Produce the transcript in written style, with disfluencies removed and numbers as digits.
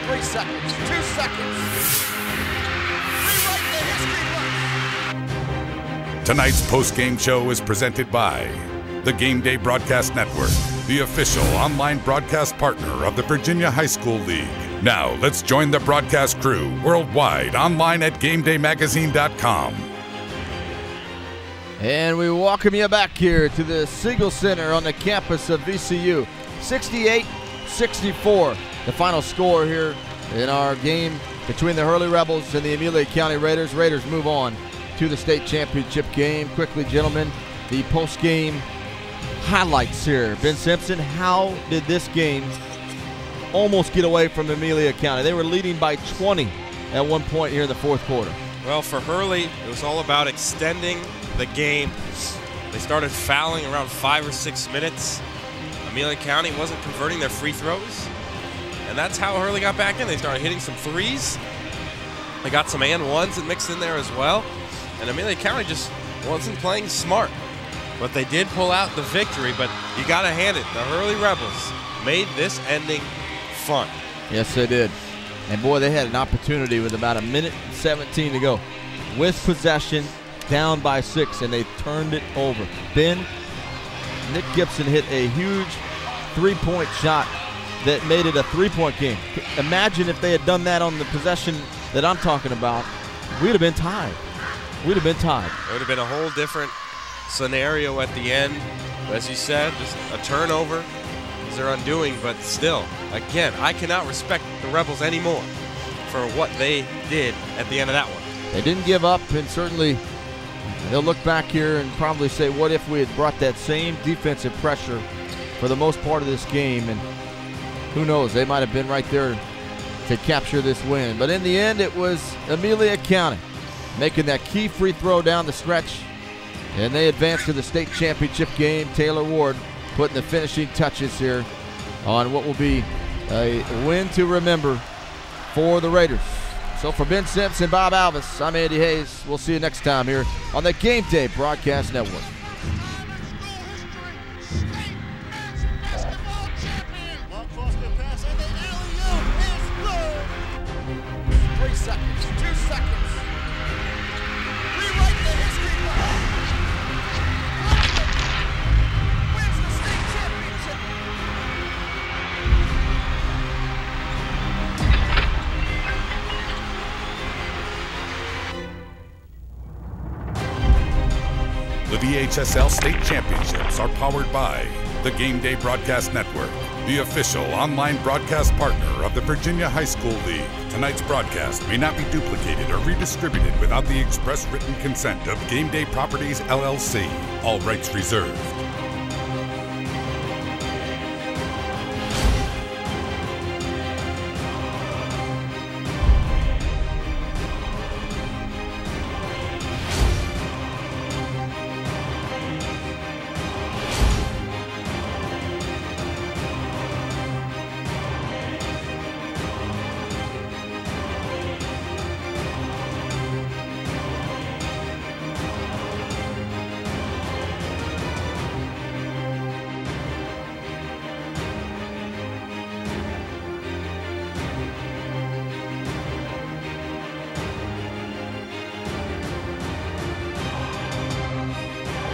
3 seconds, 2 seconds. Rewrite the history books. Tonight's post-game show is presented by the Game Day Broadcast Network, the official online broadcast partner of the Virginia High School League. Now, let's join the broadcast crew worldwide online at GameDayMagazine.com. And we welcome you back here to the Siegel Center on the campus of VCU. 68-64, the final score here in our game between the Hurley Rebels and the Amelia County Raiders. Raiders move on to the state championship game. Quickly, gentlemen, the post-game highlights here. Ben Simpson, how did this game almost get away from Amelia County? They were leading by 20 at one point here in the fourth quarter. Well, for Hurley, it was all about extending the game. They started fouling around 5 or 6 minutes. Amelia County wasn't converting their free throws, and that's how Hurley got back in. They started hitting some threes. They got some and ones that mixed in there as well, and Amelia County just wasn't playing smart. But they did pull out the victory, but you got to hand it. The Hurley Rebels made this ending fun. Yes, they did. And boy, they had an opportunity with about 1:17 to go. With possession, down by 6, and they turned it over. Ben, Nick Gibson hit a huge three-point shot that made it a three-point game. Imagine if they had done that on the possession that I'm talking about. We'd have been tied. We'd have been tied. It would have been a whole different scenario at the end. As you said, just a turnover is their undoing, but still, again, I cannot respect the Rebels anymore for what they did at the end of that one. They didn't give up, and certainly they'll look back here and probably say, what if we had brought that same defensive pressure for the most part of this game? And who knows, they might have been right there to capture this win. But in the end, it was Amelia County making that key free throw down the stretch, and they advanced to the state championship game. Taylor Ward putting the finishing touches here on what will be a win to remember for the Raiders. So for Ben Simpson, Bob Alvis, I'm Andy Hayes. We'll see you next time here on the Game Day Broadcast Network. The VHSL State Championships are powered by the Game Day Broadcast Network, the official online broadcast partner of the Virginia High School League. Tonight's broadcast may not be duplicated or redistributed without the express written consent of Game Day Properties, LLC. All rights reserved.